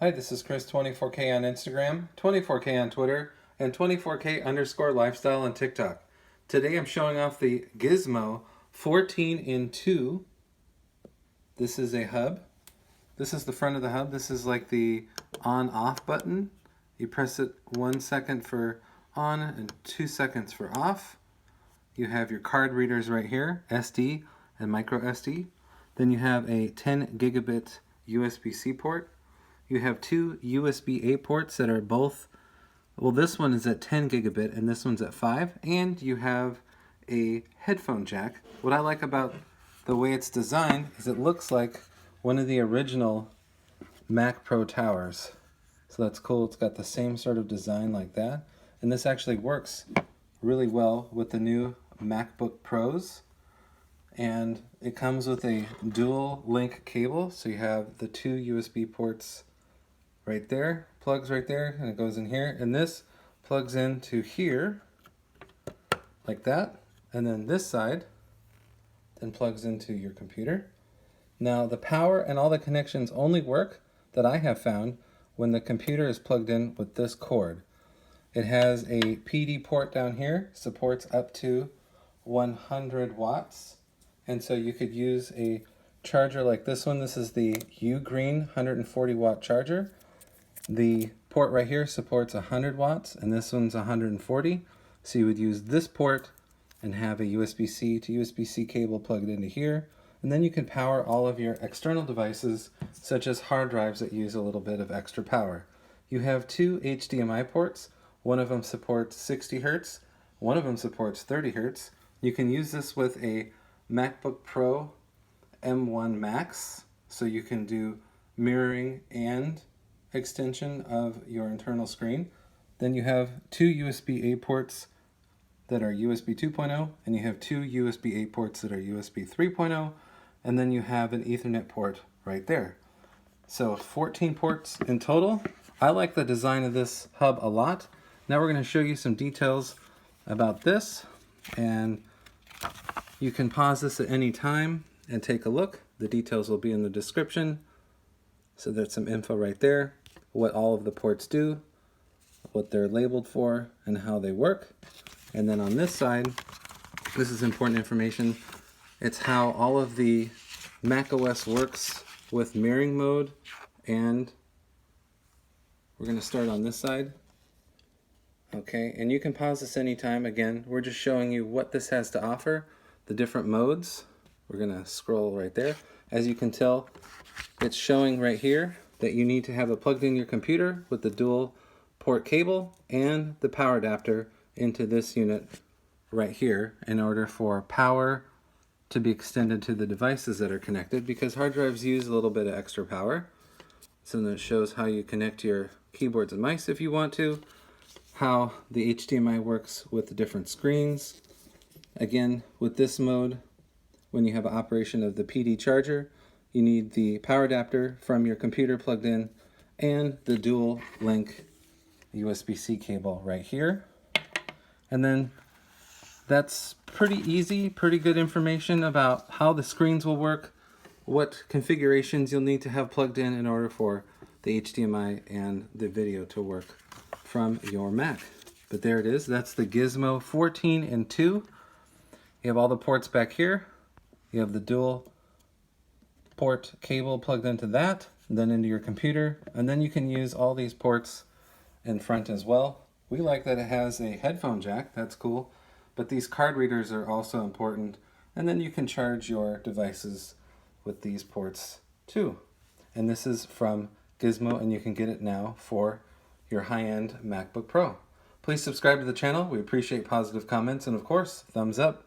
Hi, this is Chris 24K on Instagram, 24K on Twitter, and 24K_lifestyle on TikTok. Today I'm showing off the GIISSMO 14 in 2. This is a hub. This is the front of the hub. This is like the on-off button. You press it 1 second for on and 2 seconds for off. You have your card readers right here, SD and micro SD. Then you have a 10 gigabit USB-C port. You have two USB-A ports that are both, well, this one is at 10 gigabit and this one's at 5, and you have a headphone jack. What I like about the way it's designed is it looks like one of the original Mac Pro towers. So that's cool. It's got the same sort of design like that. And this actually works really well with the new MacBook Pros. And it comes with a dual link cable. So you have the two USB ports right there, plugs right there, and it goes in here. And this plugs into here, like that. And then this side then plugs into your computer. Now the power and all the connections only work, that I have found, when the computer is plugged in with this cord. It has a PD port down here, supports up to 100 watts. And so you could use a charger like this one. This is the U-Green 140 watt charger. The port right here supports 100 watts and this one's 140. So you would use this port and have a USB-C to USB-C cable plugged into here. And then you can power all of your external devices, such as hard drives that use a little bit of extra power. You have two HDMI ports. One of them supports 60 Hertz. One of them supports 30 Hertz. You can use this with a MacBook Pro M1 Max, so you can do mirroring and extension of your internal screen. Then you have two USB-A ports that are USB 2.0, and you have two USB-A ports that are USB 3.0, and then you have an Ethernet port right there. So 14 ports in total. I like the design of this hub a lot. Now we're going to show you some details about this, and you can pause this at any time and take a look. The details will be in the description. So there's some info right there, what all of the ports do, what they're labeled for, and how they work. And then on this side, this is important information. It's how all of the macOS works with mirroring mode. And we're going to start on this side. Okay, and you can pause this anytime. Again, we're just showing you what this has to offer, the different modes. We're going to scroll right there. As you can tell, it's showing right here that you need to have it plugged in your computer with the dual port cable and the power adapter into this unit right here in order for power to be extended to the devices that are connected, because hard drives use a little bit of extra power. So then it shows how you connect your keyboards and mice if you want to, how the HDMI works with the different screens. Again, with this mode, when you have an operation of the PD charger, you need the power adapter from your computer plugged in and the dual link USB-C cable right here. And then that's pretty easy, pretty good information about how the screens will work, what configurations you'll need to have plugged in order for the HDMI and the video to work from your Mac. But there it is. That's the GIISSMO 14 in 2. You have all the ports back here. You have the dual port cable plugged into that, then into your computer, and then you can use all these ports in front as well. We like that it has a headphone jack. That's cool. But these card readers are also important. And then you can charge your devices with these ports too. And this is from GIISSMO, and you can get it now for your high-end MacBook Pro. Please subscribe to the channel. We appreciate positive comments, and of course, thumbs up.